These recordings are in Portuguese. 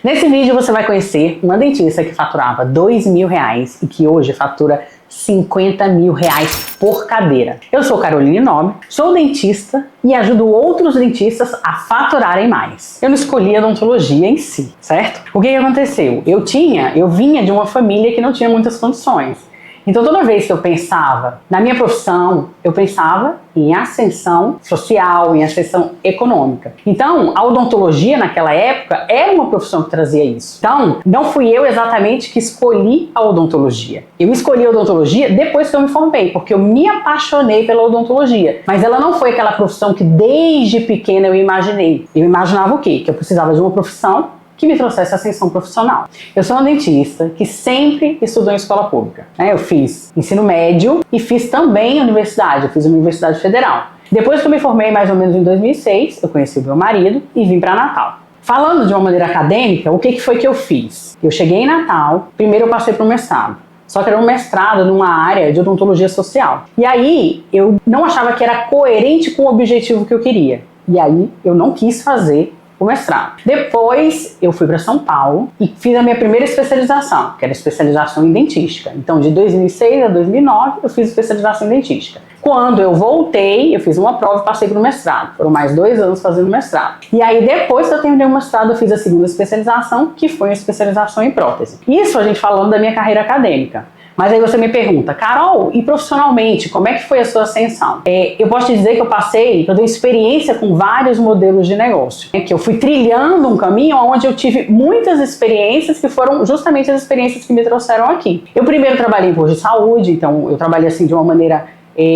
Nesse vídeo você vai conhecer uma dentista que faturava R$2.000 e que hoje fatura R$50.000 por cadeira. Eu sou Caroline Nobre, sou dentista e ajudo outros dentistas a faturarem mais. Eu não escolhi a odontologia em si, certo? O que aconteceu? Eu vinha de uma família que não tinha muitas condições. Então toda vez que eu pensava na minha profissão, eu pensava em ascensão social, em ascensão econômica. Então a odontologia naquela época era uma profissão que trazia isso. Então não fui eu exatamente que escolhi a odontologia. Eu escolhi a odontologia depois que eu me formei, porque eu me apaixonei pela odontologia. Mas ela não foi aquela profissão que desde pequena eu imaginei. Eu imaginava o quê? Que eu precisava de uma profissão que me trouxesse ascensão profissional. Eu sou uma dentista que sempre estudou em escola pública. Eu fiz ensino médio e fiz também universidade. Eu fiz Universidade Federal. Depois que eu me formei, mais ou menos em 2006, eu conheci o meu marido e vim para Natal. Falando de uma maneira acadêmica, o que foi que eu fiz? Eu cheguei em Natal, primeiro eu passei para o mestrado. Só que era um mestrado numa área de odontologia social. E aí eu não achava que era coerente com o objetivo que eu queria. E aí eu não quis fazer o mestrado. Depois eu fui para São Paulo e fiz a minha primeira especialização, que era especialização em dentística. Então de 2006 a 2009 eu fiz especialização em dentística. Quando eu voltei, eu fiz uma prova e passei para o mestrado. Foram mais 2 anos fazendo mestrado. E aí depois que eu terminei o mestrado eu fiz a segunda especialização, que foi a especialização em prótese. Isso a gente falando da minha carreira acadêmica. Mas aí você me pergunta, Carol, e profissionalmente, como é que foi a sua ascensão? Eu posso te dizer que eu tenho experiência com vários modelos de negócio. Que eu fui trilhando um caminho onde eu tive muitas experiências que foram justamente as experiências que me trouxeram aqui. Eu primeiro trabalhei em posto de saúde, então eu trabalhei assim de uma maneira...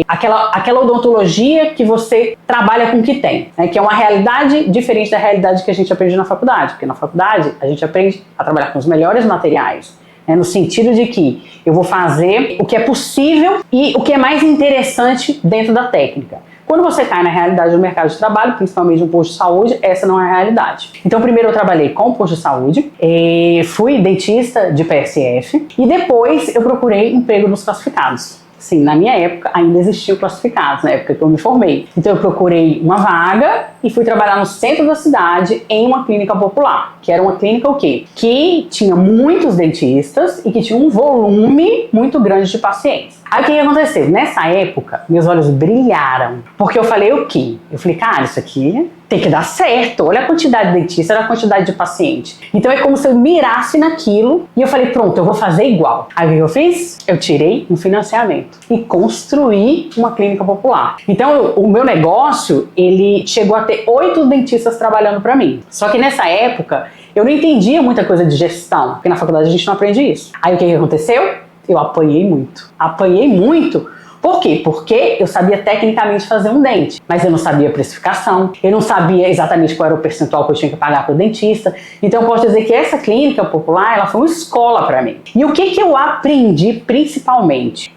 Aquela odontologia que você trabalha com o que tem, né? Que é uma realidade diferente da realidade que a gente aprende na faculdade. Porque na faculdade a gente aprende a trabalhar com os melhores materiais. No sentido de que eu vou fazer o que é possível e o que é mais interessante dentro da técnica. Quando você cai na realidade do mercado de trabalho, principalmente no posto de saúde, essa não é a realidade. Então primeiro eu trabalhei com o posto de saúde, fui dentista de PSF e depois eu procurei emprego nos classificados. Sim, na minha época ainda existiam classificados, na época que eu me formei. Então eu procurei uma vaga e fui trabalhar no centro da cidade em uma clínica popular, que era uma clínica o quê? Que tinha muitos dentistas e que tinha um volume muito grande de pacientes. Aí o que aconteceu? Nessa época, meus olhos brilharam, porque eu falei o quê? Eu falei, cara, isso aqui tem que dar certo. Olha a quantidade de dentista, olha a quantidade de paciente. Então é como se eu mirasse naquilo e eu falei, pronto, eu vou fazer igual. Aí o que eu fiz? Eu tirei um financiamento e construí uma clínica popular. Então o meu negócio, ele chegou a ter 8 dentistas trabalhando para mim. Só que nessa época, eu não entendia muita coisa de gestão, porque na faculdade a gente não aprende isso. Aí o que aconteceu? Eu apanhei muito. Apanhei muito. Por quê? Porque eu sabia tecnicamente fazer um dente, mas eu não sabia a precificação, eu não sabia exatamente qual era o percentual que eu tinha que pagar para o dentista. Então eu posso dizer que essa clínica popular, ela foi uma escola para mim. E o que eu aprendi principalmente?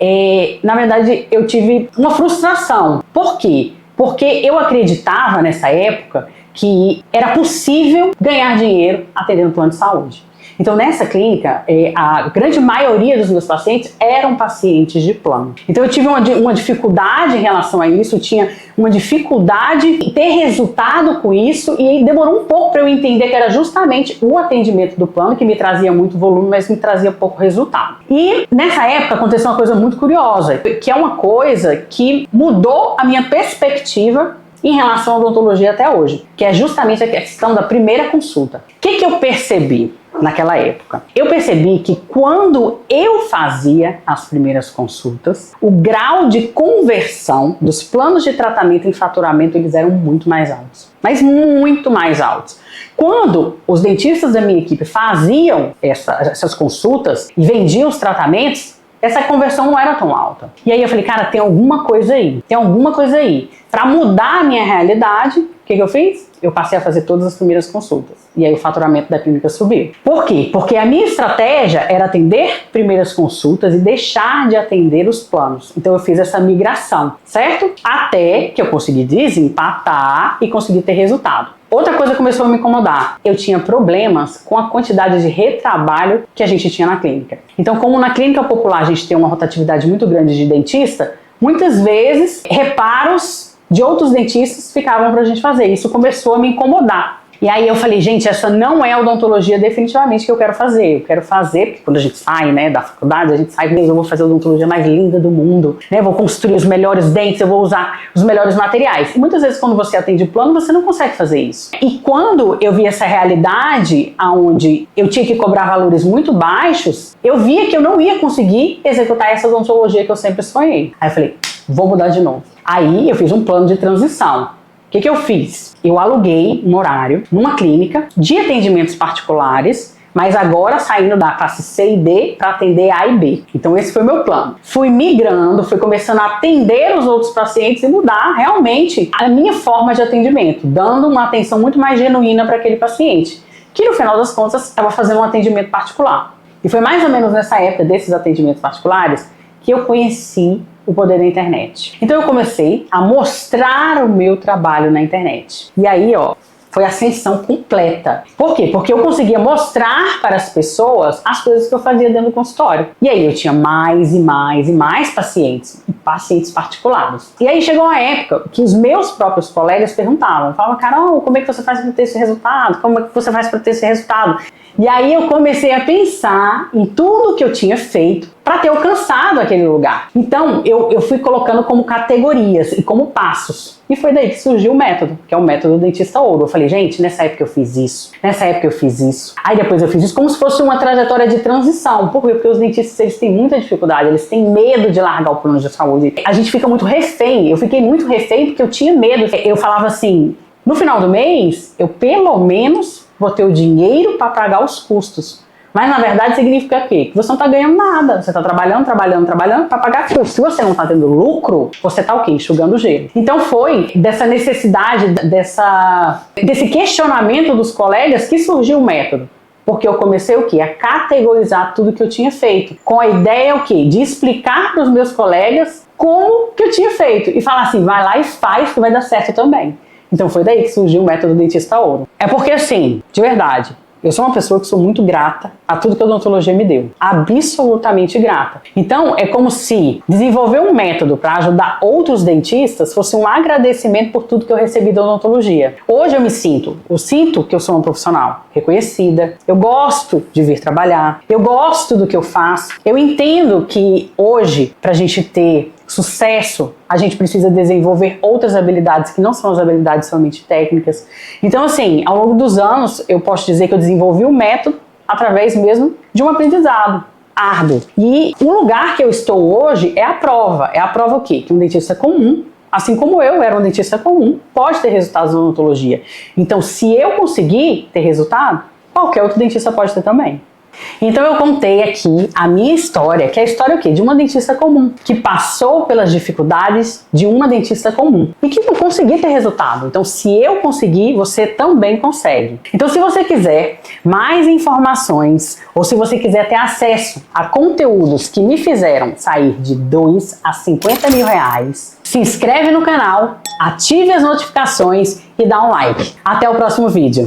Na verdade, eu tive uma frustração. Por quê? Porque eu acreditava nessa época que era possível ganhar dinheiro atendendo plano de saúde. Então nessa clínica, a grande maioria dos meus pacientes eram pacientes de plano. Então eu tive uma dificuldade em relação a isso, eu tinha uma dificuldade em ter resultado com isso e demorou um pouco para eu entender que era justamente o atendimento do plano que me trazia muito volume, mas me trazia pouco resultado. E nessa época aconteceu uma coisa muito curiosa, que é uma coisa que mudou a minha perspectiva em relação à odontologia até hoje, que é justamente a questão da primeira consulta. O que eu percebi naquela época? Eu percebi que quando eu fazia as primeiras consultas, o grau de conversão dos planos de tratamento em faturamento, eles eram muito mais altos. Mas muito mais altos. Quando os dentistas da minha equipe faziam essas consultas e vendiam os tratamentos, essa conversão não era tão alta. E aí eu falei, cara, tem alguma coisa aí. Tem alguma coisa aí. Para mudar a minha realidade, o que eu fiz? Eu passei a fazer todas as primeiras consultas. E aí o faturamento da clínica subiu. Por quê? Porque a minha estratégia era atender primeiras consultas e deixar de atender os planos. Então eu fiz essa migração, certo? Até que eu consegui desempatar e consegui ter resultado. Outra coisa começou a me incomodar. Eu tinha problemas com a quantidade de retrabalho que a gente tinha na clínica. Então, como na clínica popular a gente tem uma rotatividade muito grande de dentista, muitas vezes reparos de outros dentistas ficavam pra gente fazer. Isso começou a me incomodar. E aí eu falei, gente, essa não é a odontologia definitivamente que eu quero fazer. Eu quero fazer, porque quando a gente sai, né, da faculdade, a gente sai mesmo, eu vou fazer a odontologia mais linda do mundo, né, eu vou construir os melhores dentes, eu vou usar os melhores materiais. E muitas vezes quando você atende plano, você não consegue fazer isso. E quando eu vi essa realidade, onde eu tinha que cobrar valores muito baixos, eu via que eu não ia conseguir executar essa odontologia que eu sempre sonhei. Aí eu falei, vou mudar de novo. Aí eu fiz um plano de transição. O que eu fiz? Eu aluguei um horário numa clínica de atendimentos particulares, mas agora saindo da classe C e D para atender A e B. Então esse foi o meu plano. Fui migrando, fui começando a atender os outros pacientes e mudar realmente a minha forma de atendimento, dando uma atenção muito mais genuína para aquele paciente, que no final das contas estava fazendo um atendimento particular. E foi mais ou menos nessa época desses atendimentos particulares que eu conheci o poder da internet. Então eu comecei a mostrar o meu trabalho na internet. E aí, ó, foi a ascensão completa. Por quê? Porque eu conseguia mostrar para as pessoas as coisas que eu fazia dentro do consultório. E aí eu tinha mais e mais e mais pacientes, e pacientes particulares. E aí chegou uma época que os meus próprios colegas falavam, Carol, como é que você faz para ter esse resultado? Como é que você faz para ter esse resultado? E aí eu comecei a pensar em tudo que eu tinha feito para ter alcançado aquele lugar. Então eu fui colocando como categorias e como passos. E foi daí que surgiu o método, que é o método Dentista Ouro. Eu falei, gente, nessa época eu fiz isso, nessa época eu fiz isso. Aí depois eu fiz isso como se fosse uma trajetória de transição. Por quê? Porque os dentistas, eles têm muita dificuldade, eles têm medo de largar o plano de saúde. A gente fica muito refém. Eu fiquei muito refém porque eu tinha medo. Eu falava assim, no final do mês, eu pelo menos vou ter o dinheiro para pagar os custos. Mas na verdade significa o quê? Que você não está ganhando nada. Você está trabalhando para pagar custos. Se você não está tendo lucro, você está o quê? Enxugando o gelo. Então foi dessa necessidade, desse questionamento dos colegas que surgiu o método. Porque eu comecei o quê? A categorizar tudo que eu tinha feito. Com a ideia o quê? De explicar para os meus colegas como que eu tinha feito. E falar assim, vai lá e faz que vai dar certo também. Então foi daí que surgiu o método Dentista Ouro. É porque assim, de verdade, eu sou uma pessoa que sou muito grata a tudo que a odontologia me deu. Absolutamente grata. Então, é como se desenvolver um método para ajudar outros dentistas fosse um agradecimento por tudo que eu recebi da odontologia. Hoje eu sinto que eu sou uma profissional reconhecida, eu gosto de vir trabalhar, eu gosto do que eu faço, eu entendo que hoje, para a gente ter sucesso, a gente precisa desenvolver outras habilidades que não são as habilidades somente técnicas. Então, assim, ao longo dos anos, eu posso dizer que eu desenvolvi um método através mesmo de um aprendizado árduo. E o lugar que eu estou hoje é a prova. É a prova o quê? Que um dentista comum, assim como eu era um dentista comum, pode ter resultados na odontologia. Então, se eu conseguir ter resultado, qualquer outro dentista pode ter também. Então eu contei aqui a minha história, que é a história o quê? De uma dentista comum, que passou pelas dificuldades de uma dentista comum e que não conseguiu ter resultado. Então se eu conseguir, você também consegue. Então se você quiser mais informações ou se você quiser ter acesso a conteúdos que me fizeram sair de 2 a 50 mil reais, se inscreve no canal, ative as notificações e dá um like. Até o próximo vídeo.